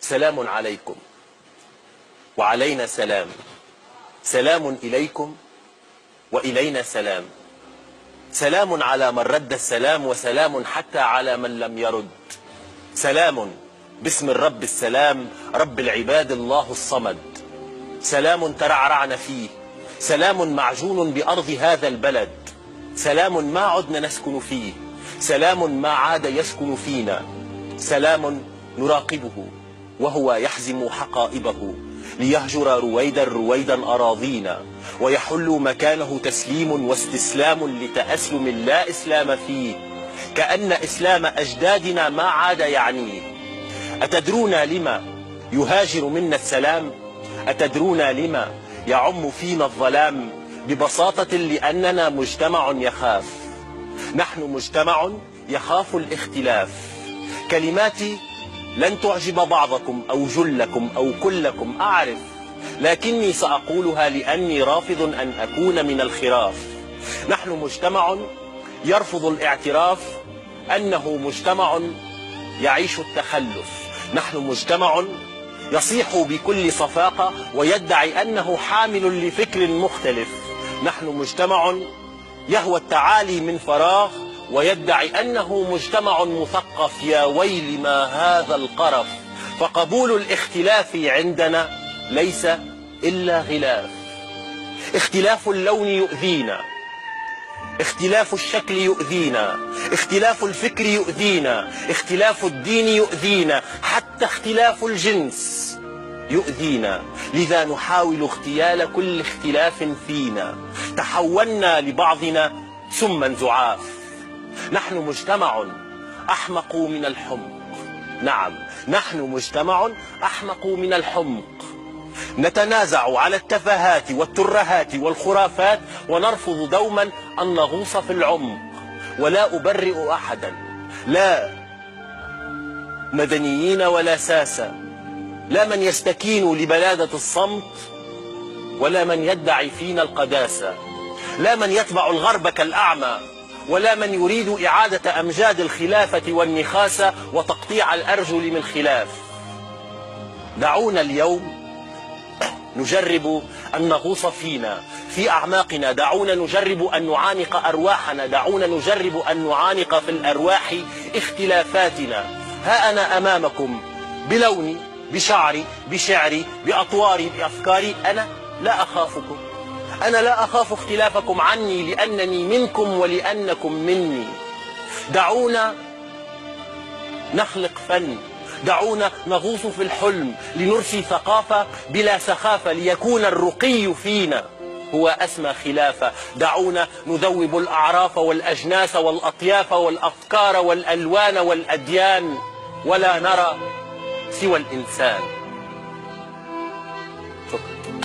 سلام عليكم وعلينا سلام، سلام إليكم وإلينا سلام، سلام على من رد السلام وسلام حتى على من لم يرد، سلام باسم الرب السلام رب العباد الله الصمد، سلام ترعرعن فيه، سلام معجون بأرض هذا البلد، سلام ما عدنا نسكن فيه، سلام ما عاد يسكن فينا، سلام نراقبه وهو يحزم حقائبه ليهجر رويدا رويدا أراضينا ويحل مكانه تسليم واستسلام لتأسلم لا إسلام فيه، كأن إسلام أجدادنا ما عاد يعنيه. أتدرون لما يهاجر منا السلام؟ أتدرون لما يعم فينا الظلام؟ ببساطة لأننا مجتمع يخاف، نحن مجتمع يخاف الاختلاف. كلماتي لن تعجب بعضكم أو جلكم أو كلكم أعرف، لكني سأقولها لأني رافض أن أكون من الخراف. نحن مجتمع يرفض الاعتراف أنه مجتمع يعيش التخلف، نحن مجتمع يصيح بكل صفاقة ويدعي أنه حامل لفكر مختلف، نحن مجتمع يهوى التعالي من فراغ ويدعي أنه مجتمع مثقف. يا ويل ما هذا القرف، فقبول الاختلاف عندنا ليس إلا غلاف. اختلاف اللون يؤذينا، اختلاف الشكل يؤذينا، اختلاف الفكر يؤذينا، اختلاف الدين يؤذينا، حتى اختلاف الجنس يؤذينا. لذا نحاول اغتيال كل اختلاف فينا، تحولنا لبعضنا سما زعاف. نحن مجتمع أحمق من الحمق، نعم نحن مجتمع أحمق من الحمق. نتنازع على التفاهات والترهات والخرافات ونرفض دوما أن نغوص في العمق. ولا أبرئ أحدا، لا مدنيين ولا ساسة، لا من يستكين لبلادة الصمت ولا من يدعي فينا القداسة، لا من يتبع الغرب كالأعمى ولا من يريد إعادة أمجاد الخلافة والنخاسة وتقطيع الأرجل من خلاف. دعونا اليوم نجرب أن نغوص فينا في أعماقنا، دعونا نجرب أن نعانق أرواحنا، دعونا نجرب أن نعانق في الأرواح اختلافاتنا. ها أنا أمامكم بلوني، بشعري، بشعري، بأطواري، بأفكاري، أنا لا أخافكم، أنا لا أخاف اختلافكم عني لأنني منكم ولأنكم مني. دعونا نخلق فن، دعونا نغوص في الحلم لنرسي ثقافة بلا سخافة ليكون الرقي فينا هو أسمى خلافة. دعونا نذوب الأعراف والأجناس والأطياف والأفكار والألوان والأديان ولا نرى سوى الإنسان. شكرا.